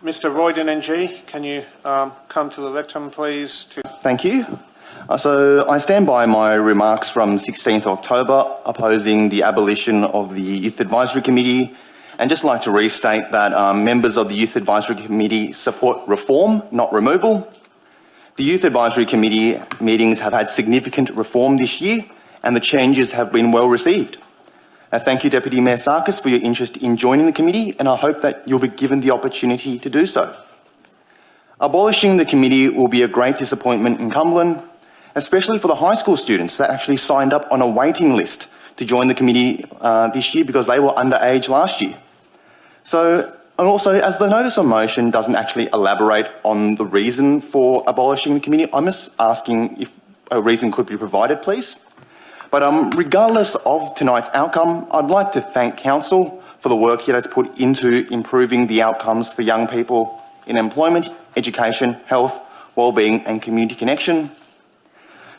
Mr. Roydon NG, can you come to the lectern, please? Thank you. So I stand by my remarks from 16th October opposing the abolition of the Youth Advisory Committee, and just like to restate that members of the Youth Advisory Committee support reform, not removal. The Youth Advisory Committee meetings have had significant reform this year, and the changes have been well received. Thank you, Deputy Mayor Sarkis, for your interest in joining the committee, and I hope that you'll be given the opportunity to do so. Abolishing the committee will be a great disappointment in Cumberland, especially for the high school students that actually signed up on a waiting list to join the committee this year because they were underage last year. And also, as the notice of motion doesn't actually elaborate on the reason for abolishing the committee, I'm just asking if a reason could be provided, please. But regardless of tonight's outcome, I'd like to thank Council for the work it has put into improving the outcomes for young people in employment, education, health, wellbeing and community connection.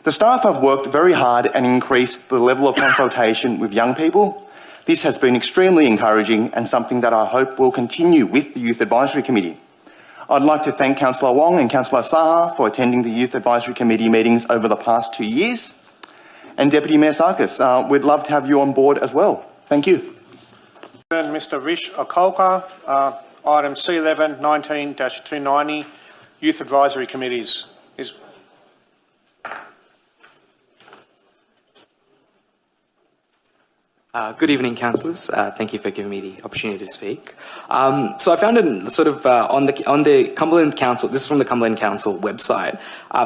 The staff have worked very hard and increased the level of consultation with young people. This has been extremely encouraging and something that I hope will continue with the Youth Advisory Committee. I'd like to thank Councillor Wong and Councillor Saha for attending the Youth Advisory Committee meetings over the past 2 years. And Deputy Mayor Sarkis, we'd love to have you on board as well. Thank you. Mr. Rish Okolka, item C11 19-290, Youth Advisory Committees. Good evening, councillors. Thank you for giving me the opportunity to speak. So I found it sort of on the Cumberland Council. This is from the Cumberland Council website.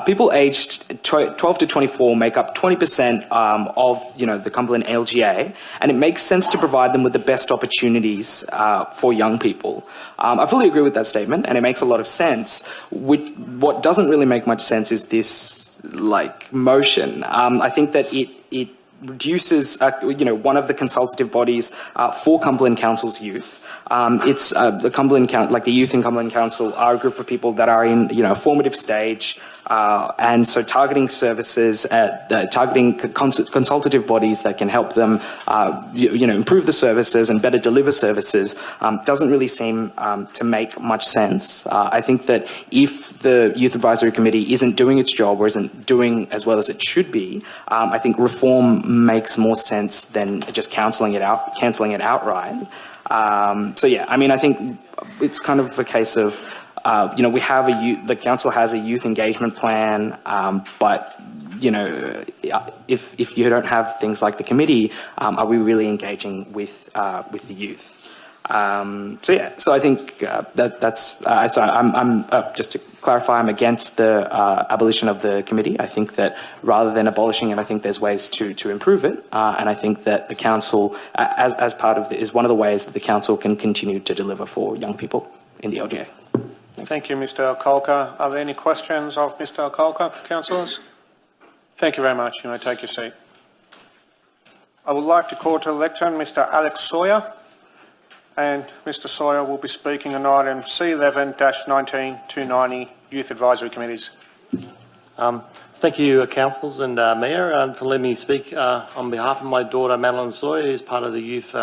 People aged 12 to 24 make up 20% of the Cumberland LGA, and it makes sense to provide them with the best opportunities for young people. I fully agree with that statement, and it makes a lot of sense. What doesn't really make much sense is this motion. I think that it reduces, one of the consultative bodies for Cumberland Council's youth. It's the Cumberland the youth in Cumberland Council are a group of people that are in a formative stage, and so targeting services, targeting consultative bodies that can help them, improve the services and better deliver services doesn't really seem to make much sense. I think that if the Youth Advisory Committee isn't doing its job or isn't doing as well as it should be, I think reform makes more sense than just cancelling it outright. So yeah, I mean, I think it's kind of a case of, we have the council has a youth engagement plan, but if you don't have things like the committee, are we really engaging with the youth? So I think I'm just to clarify, I'm against the abolition of the committee. I think that rather than abolishing it, I think there's ways to improve it, and I think that the council, as part of it, is one of the ways that the council can continue to deliver for young people in the LGA. Thanks. Thank you, Mr. Okolka. Are there any questions of Mr. Okolka, councillors? Thank you very much. You may take your seat. I would like to call to the lectern Mr. Alex Sawyer, and Mr. Sawyer will be speaking on item C11-19-290, Youth Advisory Committees. Thank you, councillors and Mayor, for letting me speak on behalf of my daughter Madeline Sawyer, who's part of the youth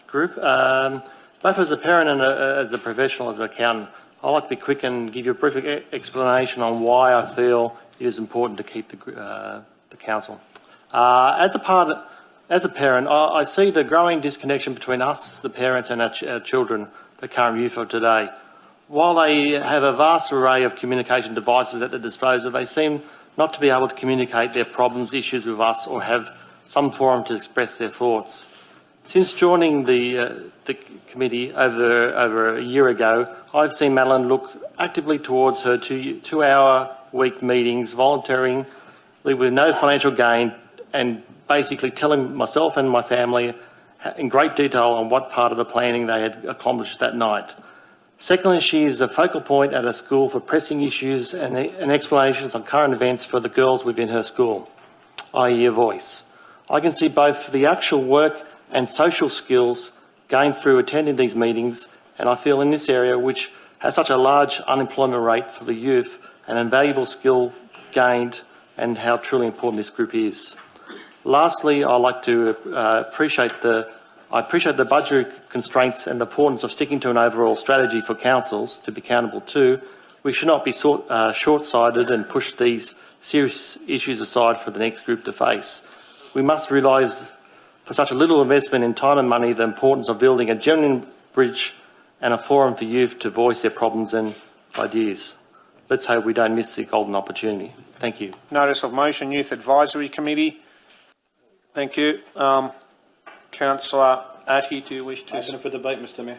group. Both as a parent and as a professional, as an accountant, I'd like to be quick and give you a brief explanation on why I feel it is important to keep the council. As a parent, I see the growing disconnection between us, the parents, and our children, the current youth of today. While they have a vast array of communication devices at their disposal, they seem not to be able to communicate their problems, issues with us, or have some forum to express their thoughts. Since joining the committee over a year ago, I've seen Madeline look actively towards her two-hour-week meetings, volunteering with no financial gain, and basically telling myself and my family in great detail on what part of the planning they had accomplished that night. Secondly, she is a focal point at a school for pressing issues and explanations on current events for the girls within her school, i.e. a voice. I can see both the actual work and social skills gained through attending these meetings, and I feel in this area, which has such a large unemployment rate for the youth, an invaluable skill gained and how truly important this group is. Lastly, I'd like to appreciate the I appreciate the budgetary constraints and the importance of sticking to an overall strategy for councils to be accountable to. We should not be short-sighted and push these serious issues aside for the next group to face. We must realise, for such a little investment in time and money, the importance of building a genuine bridge and a forum for youth to voice their problems and ideas. Let's hope we don't miss the golden opportunity. Thank you. Notice of motion, Youth Advisory Committee. Thank you. Councillor Atty, do you wish to... Open for debate, Mr Mayor.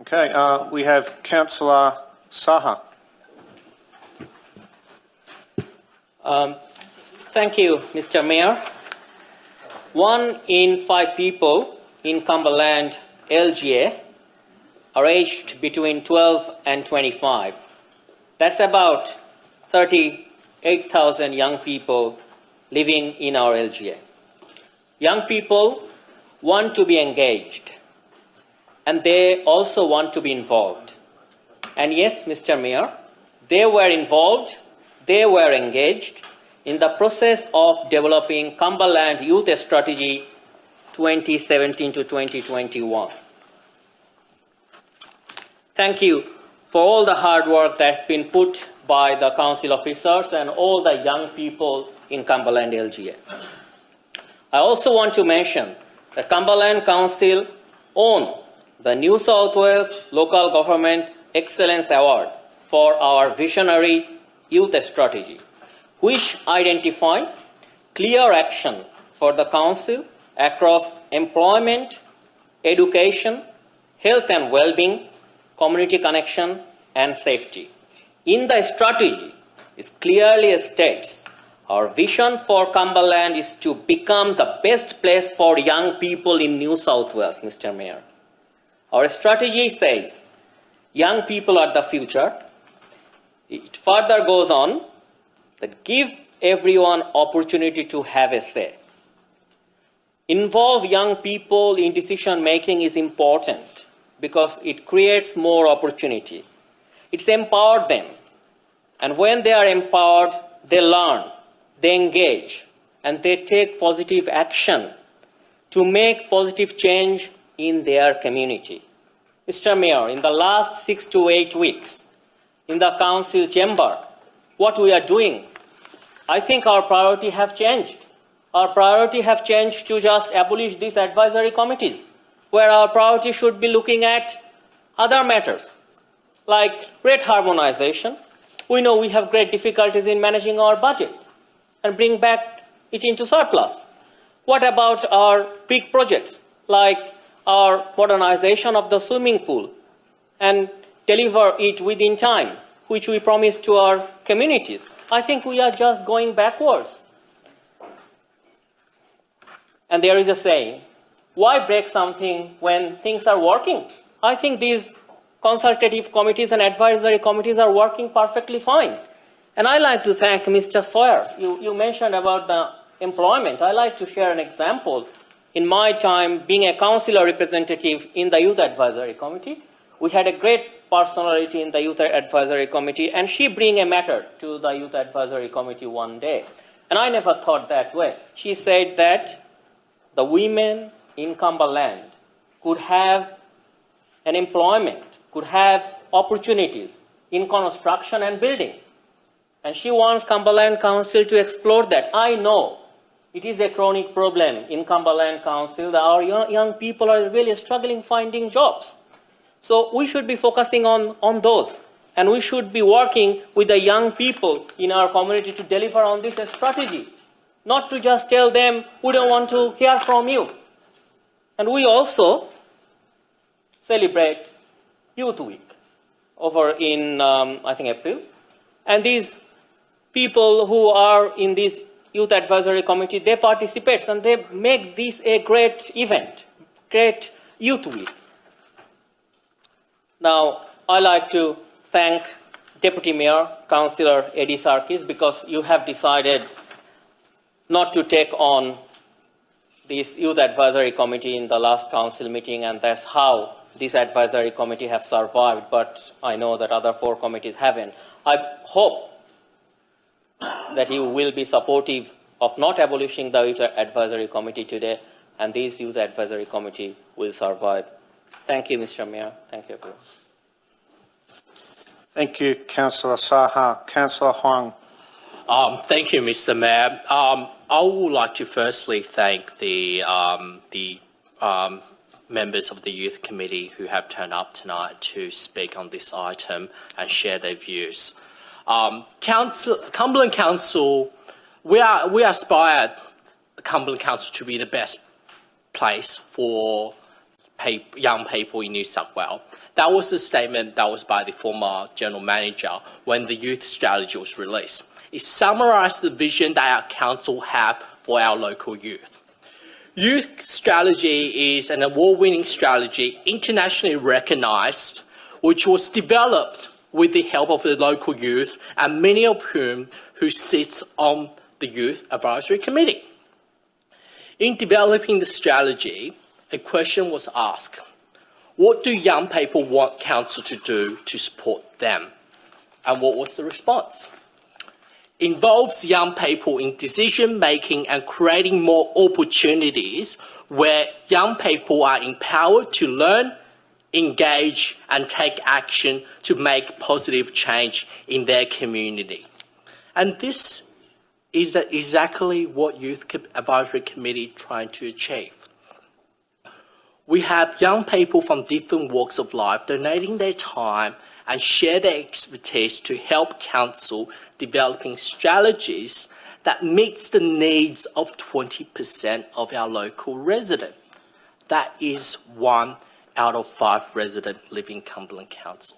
Okay, we have Councillor Saha. Thank you, Mr. Mayor. 1 in 5 people in Cumberland LGA are aged between 12 and 25. That's about 38,000 young people living in our LGA. Young people want to be engaged, and they also want to be involved. And yes, Mr. Mayor, they were involved, they were engaged in the process of developing Cumberland Youth Strategy 2017 to 2021. Thank you for all the hard work that's been put by the council officers and all the young people in Cumberland LGA. I also want to mention that Cumberland Council won the New South Wales Local Government Excellence Award for our visionary youth strategy, which identified clear action for the council across employment, education, health and well-being, community connection and safety. In the strategy, it clearly states our vision for Cumberland is to become the best place for young people in New South Wales, Mr. Mayor. Our strategy says young people are the future. It further goes on that give everyone opportunity to have a say. Involve young people in decision making is important because it creates more opportunity. It's empowered them. And when they are empowered, they learn, they engage, and they take positive action to make positive change in their community. Mr. Mayor, in the last 6 to 8 weeks, in the council chamber, what we are doing, I think our priority have changed. Our priority have changed to just abolish these advisory committees, where our priority should be looking at other matters, like rate harmonization. We know we have great difficulties in managing our budget and bring back it into surplus. What about our big projects, like our modernization of the swimming pool and deliver it within time, which we promised to our communities? I think we are just going backwards. And there is a saying, why break something when things are working? I think these consultative committees and advisory committees are working perfectly fine. And I like to thank Mr. Sawyer. You mentioned about the employment. I like to share an example. In my time being a councillor representative in the Youth Advisory Committee, we had a great personality in the Youth Advisory Committee, and she bring a matter to the Youth Advisory Committee one day. And I never thought that way. She said that the women in Cumberland could have an employment, could have opportunities in construction and building. And she wants Cumberland Council to explore that. I know it is a chronic problem in Cumberland Council that our young people are really struggling finding jobs. So we should be focusing on those. And we should be working with the young people in our community to deliver on this strategy. Not to just tell them, we don't want to hear from you. And we also celebrate Youth Week over in, I think, April. And these people who are in this Youth Advisory Committee, they participate and they make this a great event, great Youth Week. Now, I like to thank Deputy Mayor, Councillor Eddie Sarkis, because you have decided not to take on this Youth Advisory Committee in the last council meeting, and that's how this advisory committee have survived, but I know that other 4 committees haven't. I hope that you will be supportive of not abolishing the Youth Advisory Committee today, and this Youth Advisory Committee will survive. Thank you, Mr. Mayor. Thank you, everyone. Thank you, Councillor Saha. Councillor Huang. Thank you, Mr. Mayor. I would like to firstly thank the members of the Youth Committee who have turned up tonight to speak on this item and share their views. Cumberland Council, we aspire Cumberland Council to be the best place for young people in New South Wales. That was the statement that was by the former General Manager when the youth strategy was released. It summarised the vision that our council have for our local youth. Youth strategy is an award-winning strategy, internationally recognised, which was developed with the help of the local youth, and many of whom who sits on the Youth Advisory Committee. In developing the strategy, a question was asked: what do young people want council to do to support them? And what was the response? Involves young people in decision making and creating more opportunities where young people are empowered to learn, engage and take action to make positive change in their community. And this is exactly what Youth Advisory Committee is trying to achieve. We have young people from different walks of life donating their time and share their expertise to help council developing strategies that meets the needs of 20% of our local residents. That is 1 out of 5 residents living in Cumberland Council.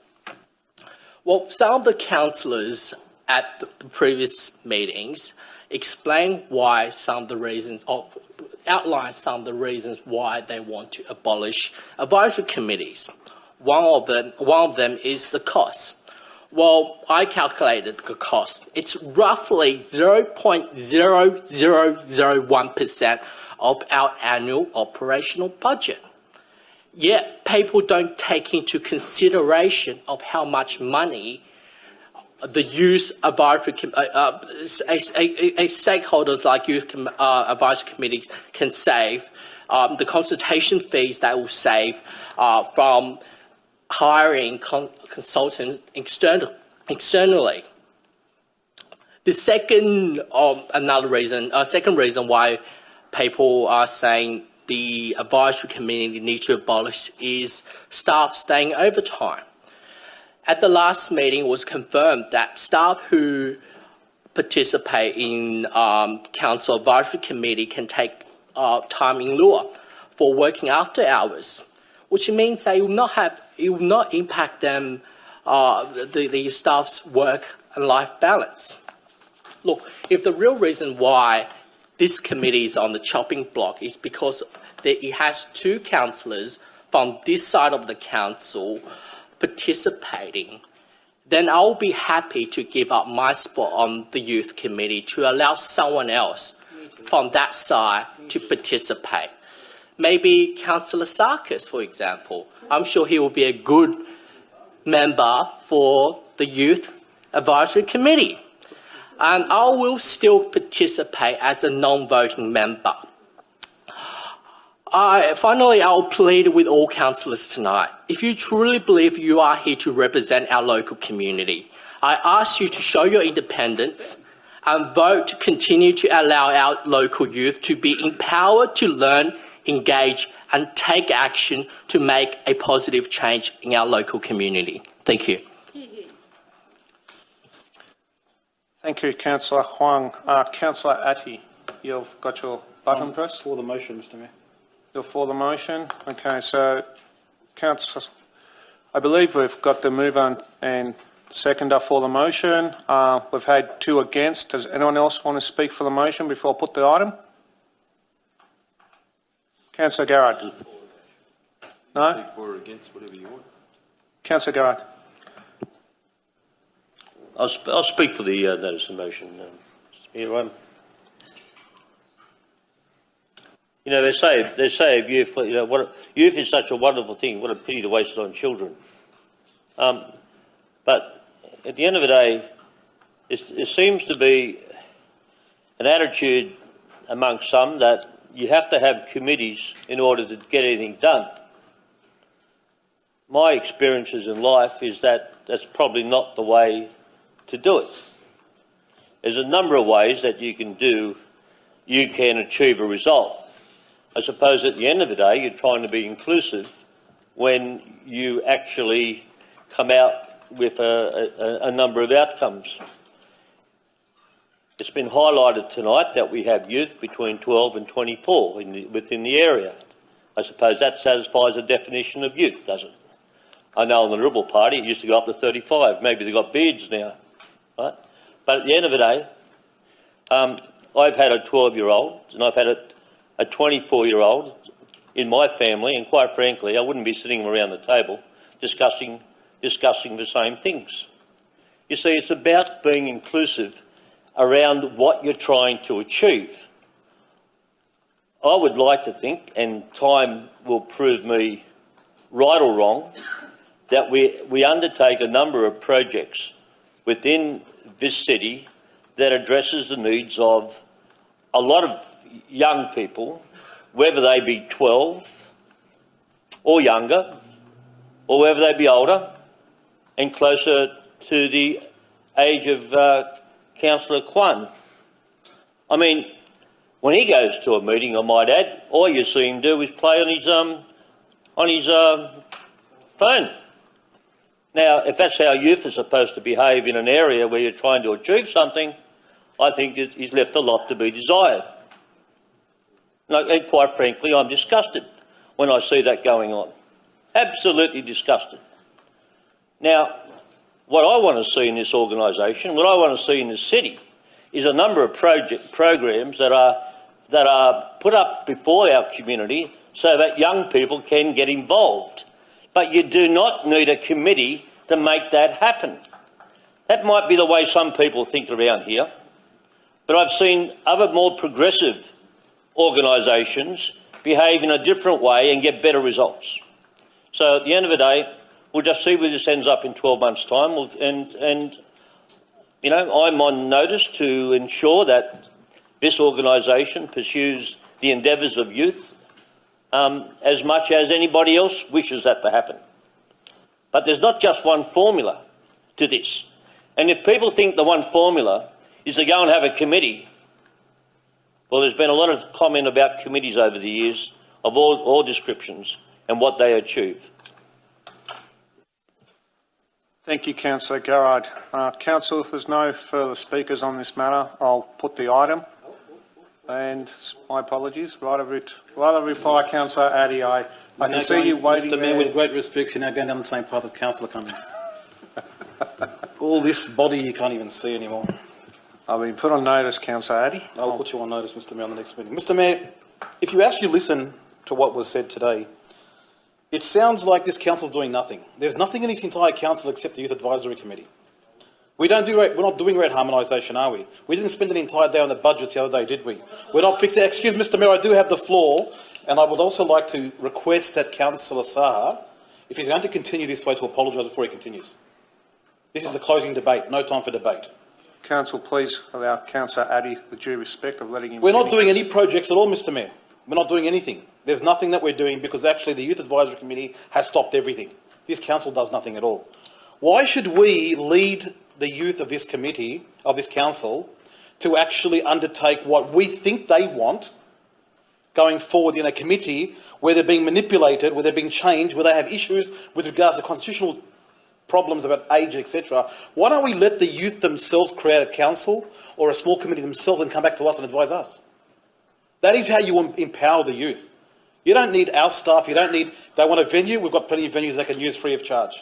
Well, some of the councillors at the previous meetings explained why some of the reasons, or outlined some of the reasons why they want to abolish advisory committees. One of them is the cost. Well, I calculated the cost. It's roughly 0.0001% of our annual operational budget. Yet people don't take into consideration of how much money the youth advisory stakeholders like youth advisory committees can save, the consultation fees that will save from hiring consultants externally. The second reason why people are saying the advisory committee need to abolish is staff staying overtime. At the last meeting, it was confirmed that staff who participate in council advisory committee can take time in lieu for working after hours, which means that it will not impact them, the staff's work and life balance. Look, if the real reason why this committee is on the chopping block is because it has 2 councillors from this side of the council participating, then I'll be happy to give up my spot on the youth committee to allow someone else from that side to participate. Maybe Councillor Sarkis, for example. I'm sure he will be a good member for the Youth Advisory Committee. And I will still participate as a non-voting member. Finally, I'll plead with all councillors tonight. If you truly believe you are here to represent our local community, I ask you to show your independence and vote to continue to allow our local youth to be empowered to learn, engage and take action to make a positive change in our local community. Thank you. Thank you, Councillor Huang. Councillor Atty, you've got your button pressed? For the motion, Mr. Mayor. You're for the motion? Okay, so, Councillor, I believe we've got the mover and seconder for the motion. We've had 2 against. Does anyone else want to speak for the motion before I put the item? Councillor Garrett? No? For or against, whatever you want. Councillor Garrett? I'll speak for the notice of motion. You know, they say of youth, you know, youth is such a wonderful thing. What a pity to waste it on children. But at the end of the day, it seems to be an attitude amongst some that you have to have committees in order to get anything done. My experiences in life is that that's probably not the way to do it. There's a number of ways that you can achieve a result. I suppose at the end of the day, you're trying to be inclusive when you actually come out with a number of outcomes. It's been highlighted tonight that we have youth between 12 and 24 within the area. I suppose that satisfies the definition of youth, does it? I know in the Liberal Party it used to go up to 35. Maybe they've got beards now, right? But at the end of the day, I've had a 12-year-old and I've had a 24-year-old in my family, and quite frankly, I wouldn't be sitting around the table discussing the same things. You see, it's about being inclusive around what you're trying to achieve. I would like to think, and time will prove me right or wrong, that we undertake a number of projects within this city that addresses the needs of a lot of young people, whether they be 12 or younger, or whether they be older and closer to the age of Councillor Kwan. I mean, when he goes to a meeting, I might add, all you see him do is play on his phone. Now, if that's how youth is supposed to behave in an area where you're trying to achieve something, I think he's left a lot to be desired. And quite frankly, I'm disgusted when I see that going on. Absolutely disgusted. Now, what I want to see in this organisation, what I want to see in this city, is a number of programs that are put up before our community so that young people can get involved. But you do not need a committee to make that happen. That might be the way some people think around here, but I've seen other more progressive organisations behave in a different way and get better results. So at the end of the day, we'll just see where this ends up in 12 months' time, and you know, I'm on notice to ensure that this organisation pursues the endeavours of youth as much as anybody else wishes that to happen. But there's not just one formula to this. And if people think the one formula is to go and have a committee, well, there's been a lot of comment about committees over the years of all descriptions and what they achieve. Thank you, Councillor Garrard. Council, if there's no further speakers on this matter, I'll put the item. And my apologies. Right of reply, Councillor Addy. I can see you waiting Mr. Mayor, there. with great respect, you're now going down the same path as Councillor Cummings. All this body you can't even see anymore. I've been put on notice, Councillor Addy. I'll put you on notice, Mr. Mayor, on the next meeting. Mr. Mayor, if you actually listen to what was said today, it sounds like this council's doing nothing. There's nothing in this entire council except the Youth Advisory Committee. We're not doing rate harmonisation, are we? We didn't spend an entire day on the budgets the other day, did we? We're not fixing... Excuse me, Mr. Mayor, I do have the floor, and I would also like to request that Councillor Saha, if he's going to continue this way, to apologise before he continues. This is the closing debate, no time for debate. Council, please allow Councillor Addy the due respect of letting him... We're not doing any projects at all, Mr. Mayor. We're not doing anything. There's nothing that we're doing because actually the Youth Advisory Committee has stopped everything. This council does nothing at all. Why should we lead the youth of this committee, of this council, to actually undertake what we think they want going forward in a committee where they're being manipulated, where they're being changed, where they have issues with regards to constitutional problems about age, etc. Why don't we let the youth themselves create a council or a small committee themselves and come back to us and advise us? That is how you empower the youth. You don't need our staff, you don't need... They want a venue, we've got plenty of venues they can use free of charge.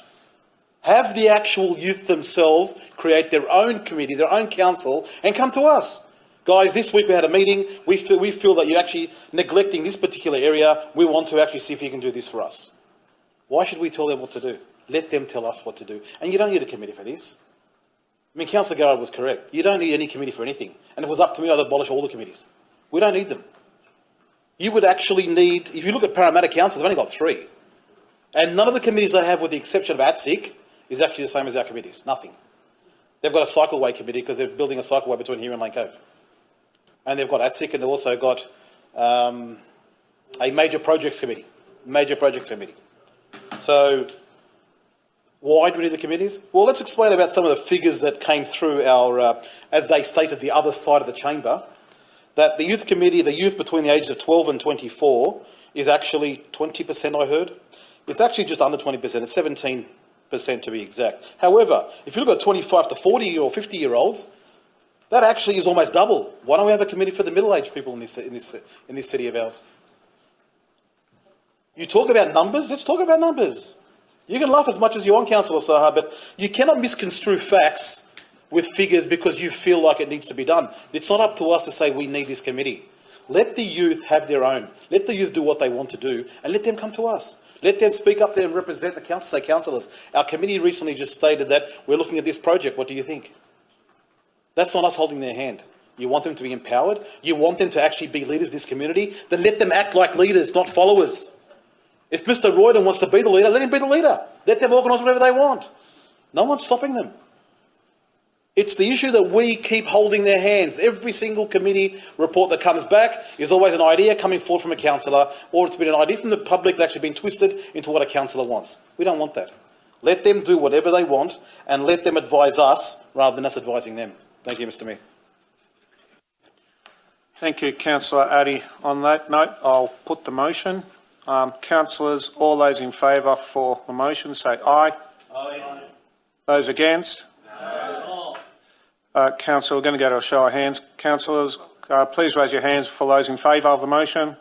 Have the actual youth themselves create their own committee, their own council, and come to us. Guys, this week we had a meeting. We feel that you're actually neglecting this particular area. We want to actually see if you can do this for us. Why should we tell them what to do? Let them tell us what to do. And you don't need a committee for this. I mean, Councillor Garrard was correct. You don't need any committee for anything. And if it was up to me, I'd abolish all the committees. We don't need them. You would actually need... If you look at Parramatta Council, they've only got 3. And none of the committees they have, with the exception of ATSIC, is actually the same as our committees. Nothing. They've got a cycleway committee because they're building a cycleway between here and Lane Cove. and they've got ATSIC, and they've also got a major projects committee. So why do we need the committees? Well, let's explain about some of the figures that came through our, as they stated, the other side of the chamber, that the youth committee, the youth between the ages of 12 and 24, is actually 20%, I heard. It's actually just under 20%, it's 17% to be exact. However, if you look at 25 to 40 or 50-year-olds, that actually is almost double. Why don't we have a committee for the middle-aged people in this city of ours? You talk about numbers, let's talk about numbers. You can laugh as much as you want, Councillor Saha, but you cannot misconstrue facts with figures because you feel like it needs to be done. It's not up to us to say we need this committee. Let the youth have their own. Let the youth do what they want to do and let them come to us. Let them speak up there and represent the council. Say, councillors, our committee recently just stated that we're looking at this project. What do you think? That's not us holding their hand. You want them to be empowered? You want them to actually be leaders in this community? Then let them act like leaders, not followers. If Mr. Roydon wants to be the leader, let him be the leader. Let them organise whatever they want. No one's stopping them. It's the issue that we keep holding their hands. Every single committee report that comes back is always an idea coming forward from a councillor, or it's been an idea from the public that's actually been twisted into what a councillor wants. We don't want that. Let them do whatever they want and let them advise us rather than us advising them. Thank you, Mr. Mayor. Thank you, Councillor Addy. On that note, I'll put the motion. Councillors, all those in favour for the motion, say aye. Aye. Those against? No. Councillor, we're going to go to a show of hands. Councillors, please raise your hands for those in favour of the motion.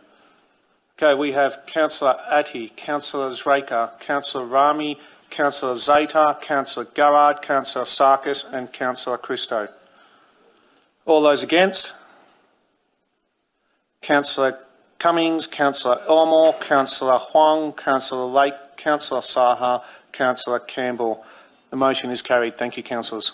Okay, we have Councillor Atty, Councillor Zraka, Councillor Rami, Councillor Zeta, Councillor Garrard, Councillor Sarkis and Councillor Christo. All those against? Councillor Cummings, Councillor Elmore, Councillor Huang, Councillor Lake, Councillor Saha, Councillor Campbell. The motion is carried. Thank you, councillors.